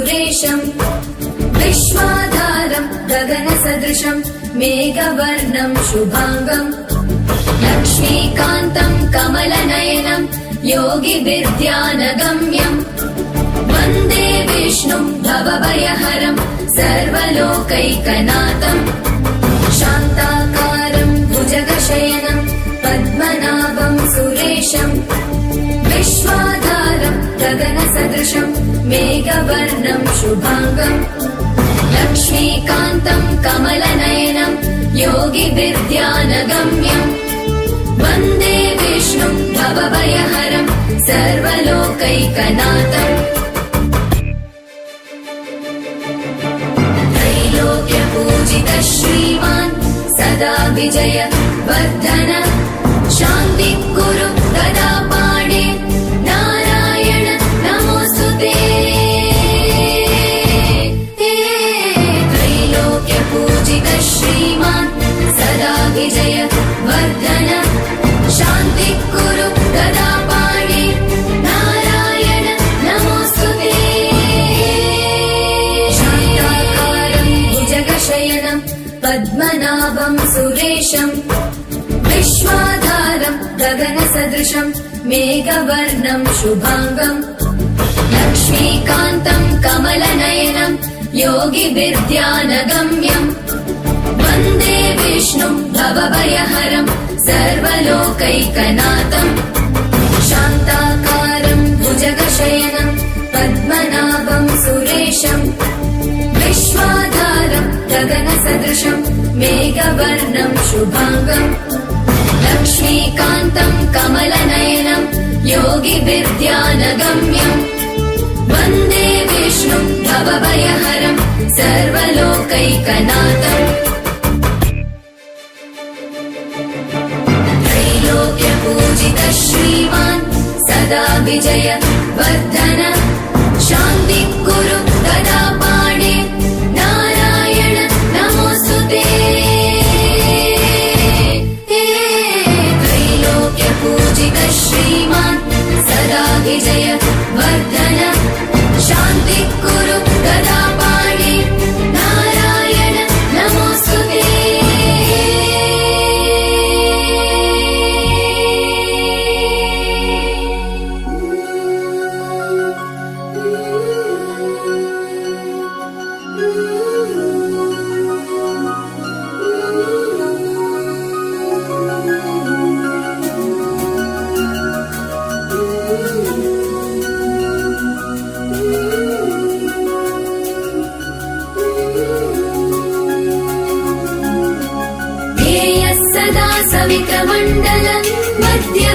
सुरेशम् विश्वाधारम् गगनसदृशम् मेघवर्णम् शुभाङ्गम् लक्ष्मीकान्तम् कमलनयनम् योगिविद्यानगम्यम् वन्दे विष्णुम् भवभयहरम् सर्वलोकैकनाथम् शान्ताकारम् भुजगशयनम् पद्मनाभम् सुरेशम् विश्वाधारम् गगनसदृशम् मेघवर्णम् शुभाङ्गम् लक्ष्मीकान्तम् कमलनयनम् योगिविद्यानगम्यम् वन्दे विष्णुम् भवभयहरम् सर्वलोकैकनाथम् त्रैलोक्यपूजितः श्रीमान् सदा विजय वर्धन शान्तिः कुरु गदा पाणे नारायण नमोऽस्तुते त्रैलोक्यपूजितः श्रीमान् सदा विजय वर्धन शान्तिः कुरु गदा पाणे नारायण नमोऽस्तुते शान्ताकारम् भुजगशयनम् पद्मनाभम् सुरेशम् विश्वाधारम् गगनसदृशम् मेघवर्णम् शुभाङ्गम् लक्ष्मीकान्तम् कमलनयनम् योगिविद्यानगम्यम् वन्दे विष्णुम् भवभयहरम् सर्वलोकैकनाथम् शान्ताकारम् भुजगशयनम् पद्मनाभम् सुरेशम् विश्वाधारम् गगनसदृशम् मेघवर्णम् शुभाङ्गम् लक्ष्मीकान्तम् कमलनयनम् योगिविद्यानगम्यम् वन्दे विष्णुम् भवभयहरम् सर्वलोकैकनाथम् त्रैलोक्यपूजितः श्रीमान् सदा विजय वर्धन शान्तिः कुरु गदा पाणे नारायण नमोऽस्तुते त्रैलोक्यपूजितः श्रीमान् सदा विजय वर्धन शान्तिः कुरु गदा पाणे नारायण नमोऽस्तुते सवित्रमण्डल मध्ये